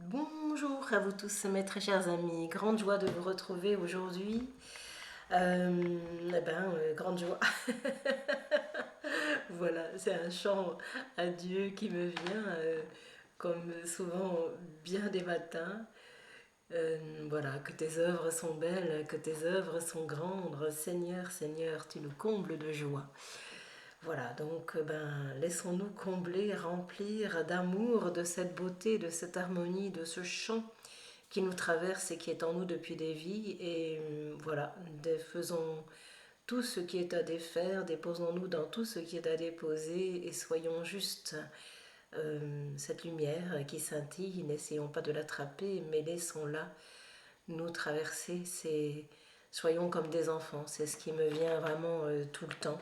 Bonjour à vous tous mes très chers amis, grande joie de vous retrouver aujourd'hui. Grande joie. Voilà, c'est un chant à Dieu qui me vient, comme souvent bien des matins. Voilà, que tes œuvres sont belles, que tes œuvres sont grandes. Seigneur, Seigneur, tu nous combles de joie. Voilà, donc laissons-nous combler, remplir d'amour, de cette beauté, de cette harmonie, de ce chant qui nous traverse et qui est en nous depuis des vies. Et voilà, faisons tout ce qui est à défaire, déposons-nous dans tout ce qui est à déposer et soyons juste cette lumière qui scintille. N'essayons pas de l'attraper, mais laissons-la nous traverser. Soyons comme des enfants, c'est ce qui me vient vraiment tout le temps.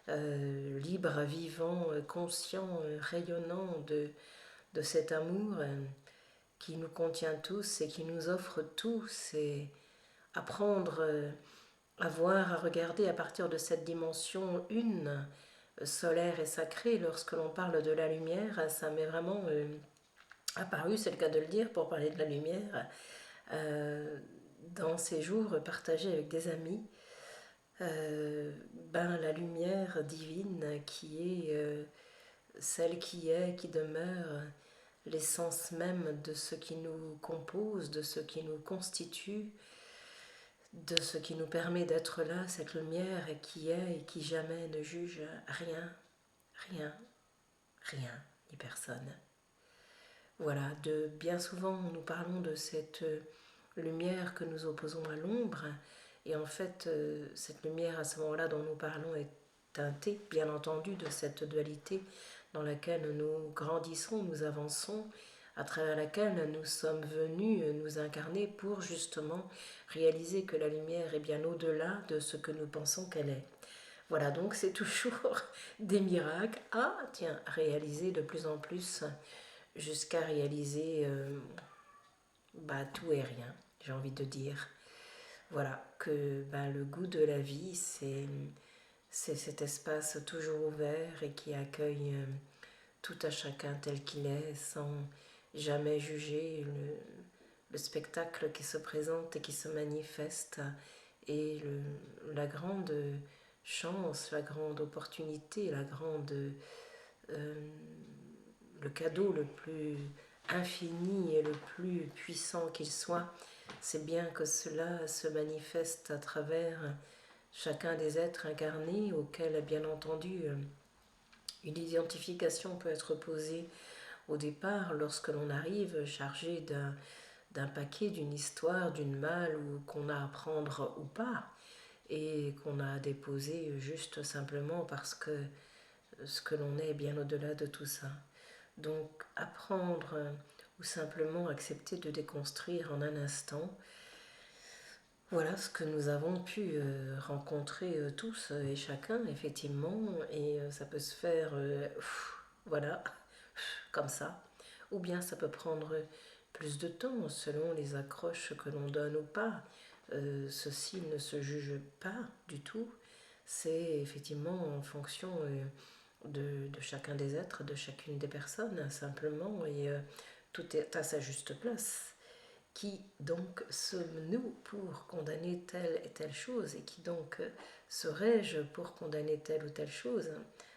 Libre, vivant, conscient, rayonnant de cet amour qui nous contient tous et qui nous offre tous, et apprendre à voir, à regarder à partir de cette dimension une, solaire et sacrée. Lorsque l'on parle de la lumière, ça m'est vraiment apparu, c'est le cas de le dire, pour parler de la lumière, dans ces jours partagés avec des amis. La lumière divine qui est celle qui est, qui demeure, l'essence même de ce qui nous compose, de ce qui nous constitue, de ce qui nous permet d'être là, cette lumière qui est et qui jamais ne juge rien, rien, rien, ni personne. Voilà, bien souvent nous parlons de cette lumière que nous opposons à l'ombre, et en fait cette lumière à ce moment-là dont nous parlons est teintée, bien entendu, de cette dualité dans laquelle nous grandissons, nous avançons, à travers laquelle nous sommes venus nous incarner pour justement réaliser que la lumière est bien au-delà de ce que nous pensons qu'elle est. Voilà, donc c'est toujours des miracles à, réaliser de plus en plus, jusqu'à réaliser tout et rien, j'ai envie de dire. Voilà, que le goût de la vie, c'est cet espace toujours ouvert et qui accueille tout à chacun tel qu'il est, sans jamais juger le spectacle qui se présente et qui se manifeste, et la grande chance, la grande opportunité, le cadeau le plus infini et le plus puissant qu'il soit, c'est bien que cela se manifeste à travers chacun des êtres incarnés, auxquels bien entendu une identification peut être posée au départ lorsque l'on arrive chargé d'un paquet, d'une histoire, d'une malle, ou qu'on a à prendre ou pas, et qu'on a à déposer juste simplement parce que ce que l'on est bien au-delà de tout ça. Donc apprendre ou simplement accepter de déconstruire en un instant, voilà ce que nous avons pu rencontrer tous et chacun, effectivement, et ça peut se faire, voilà, comme ça, ou bien ça peut prendre plus de temps selon les accroches que l'on donne ou pas. Ceci ne se juge pas du tout, c'est effectivement en fonction de chacun des êtres, de chacune des personnes, simplement, et tout est à sa juste place. Qui donc sommes-nous pour condamner telle et telle chose, et qui donc serais-je pour condamner telle ou telle chose?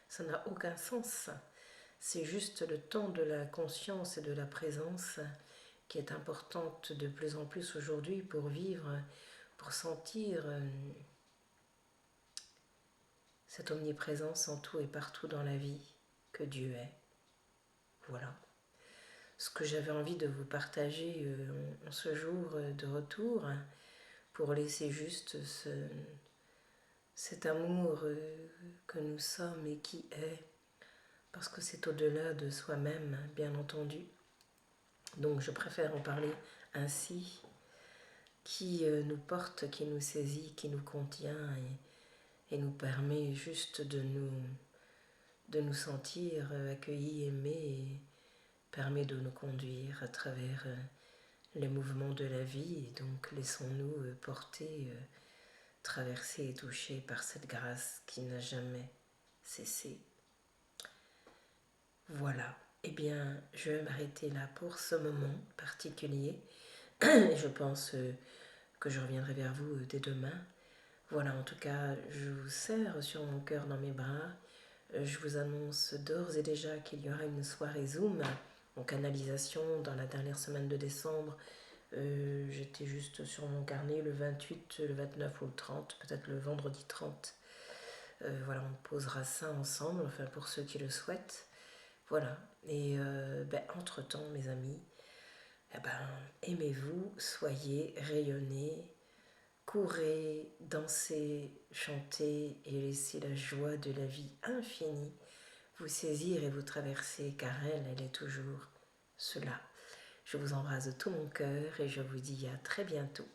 Ça n'a aucun sens. C'est juste le temps de la conscience et de la présence qui est importante de plus en plus aujourd'hui pour vivre, pour sentir cette omniprésence en tout et partout dans la vie que Dieu est. Voilà ce que j'avais envie de vous partager en ce jour de retour, pour laisser juste cet amour que nous sommes et qui est, parce que c'est au-delà de soi-même, bien entendu. Donc je préfère en parler ainsi, qui nous porte, qui nous saisit, qui nous contient, et nous permet juste de nous sentir accueillis, aimés, et permet de nous conduire à travers les mouvements de la vie. Et donc laissons-nous porter, traverser et toucher par cette grâce qui n'a jamais cessé. Voilà. Eh bien, je vais m'arrêter là pour ce moment particulier. Et je pense que je reviendrai vers vous dès demain. Voilà, en tout cas, je vous serre sur mon cœur dans mes bras. Je vous annonce d'ores et déjà qu'il y aura une soirée Zoom en canalisation dans la dernière semaine de décembre. J'étais juste sur mon carnet le 28, le 29 ou le 30, peut-être le vendredi 30. Voilà, on posera ça ensemble, enfin pour ceux qui le souhaitent. Voilà, et entre-temps, mes amis, eh ben, aimez-vous, soyez, rayonnez, courez, dansez, chantez et laissez la joie de la vie infinie vous saisir et vous traverser, car elle est toujours cela. Je vous embrasse de tout mon cœur et je vous dis à très bientôt.